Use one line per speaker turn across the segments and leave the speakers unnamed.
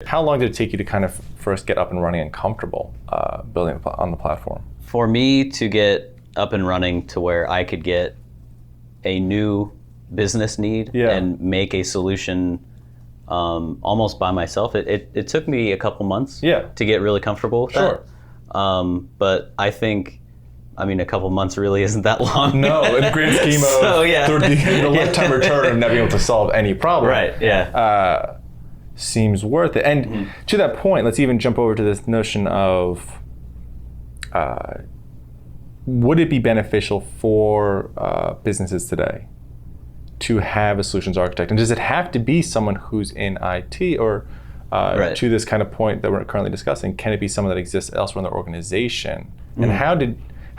How long did it take you to kind of first get up and running and comfortable building on the platform?
For me to get up and running to where I could get a new business need and make a solution almost by myself, it took me a couple months to get really comfortable with that. But I think, a couple months really isn't that long.
No, in the grand scheme of the lifetime return of not being able to solve any problem.
Right,
seems worth it. And to that point, let's even jump over to this notion of would it be beneficial for businesses today to have a solutions architect? And does it have to be someone who's in IT, or to this kind of point that we're currently discussing, can it be someone that exists elsewhere in the organization? And how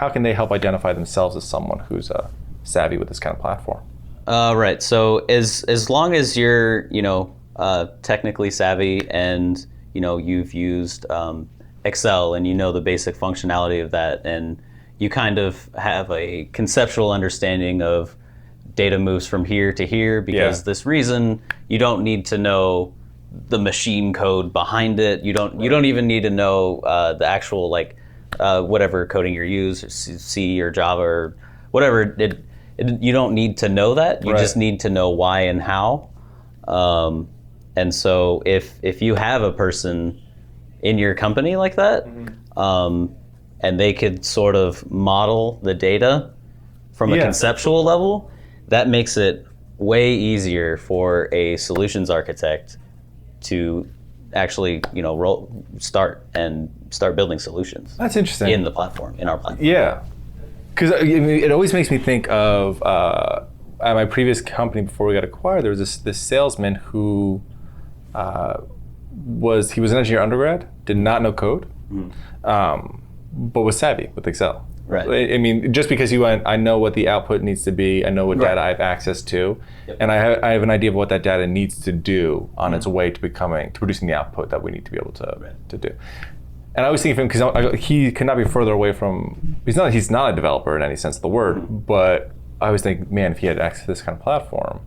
can they help identify themselves as someone who's savvy with this kind of platform?
Right. So as long as you're technically savvy and you've used Excel and the basic functionality of that, and you kind of have a conceptual understanding of data moves from here to here because this reason, you don't need to know the machine code behind it. You don't even need to know the actual whatever coding you use, C or Java or whatever. You don't need to know that. You just need to know why and how. And so if you have a person in your company like that, and they could sort of model the data from a conceptual level, that makes it way easier for a solutions architect to actually, start building solutions.
That's interesting.
In the platform, in our platform.
Yeah, because it always makes me think of at my previous company before we got acquired. There was this salesman who was an engineer undergrad, did not know code, but was savvy with Excel.
Right.
Just because he went, I know what the output needs to be, I know what data I have access to, and I have an idea of what that data needs to do on its way to producing the output that we need to be able to do. And I was thinking of him because he could not be further away from. He's not a developer in any sense of the word, but I was thinking, man, if he had access to this kind of platform,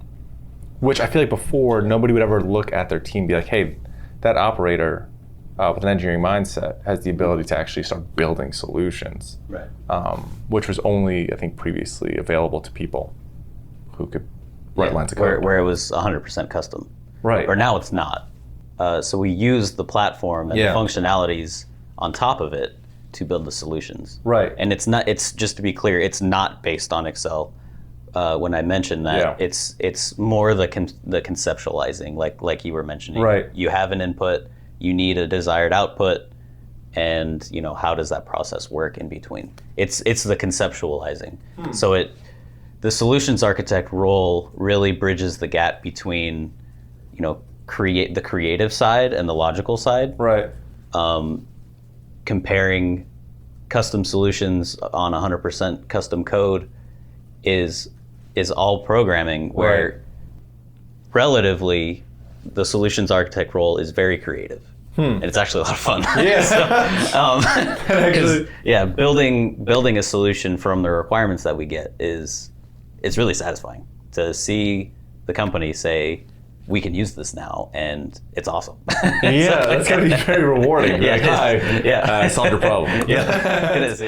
which I feel like before nobody would ever look at their team and be like, hey, that operator with an engineering mindset has the ability to actually start building solutions, which was only, I think, previously available to people who could write lines of code.
Where it was 100% custom.
Right.
Or now it's not. So we use the platform and the functionalities on top of it to build the solutions.
Right.
And it's just to be clear, it's not based on Excel. When I mentioned that, it's more the conceptualizing, like you were mentioning.
Right.
You have an input, you need a desired output, and how does that process work in between? It's the conceptualizing. So the solutions architect role really bridges the gap between the creative side and the logical side.
Right.
Comparing custom solutions on 100% custom code is all programming, where relatively the solutions architect role is very creative. And it's actually a lot of fun. Building a solution from the requirements that we get is really satisfying to see the company say, we can use this now, and it's awesome.
That's going to be very rewarding. I solved your problem.
It is,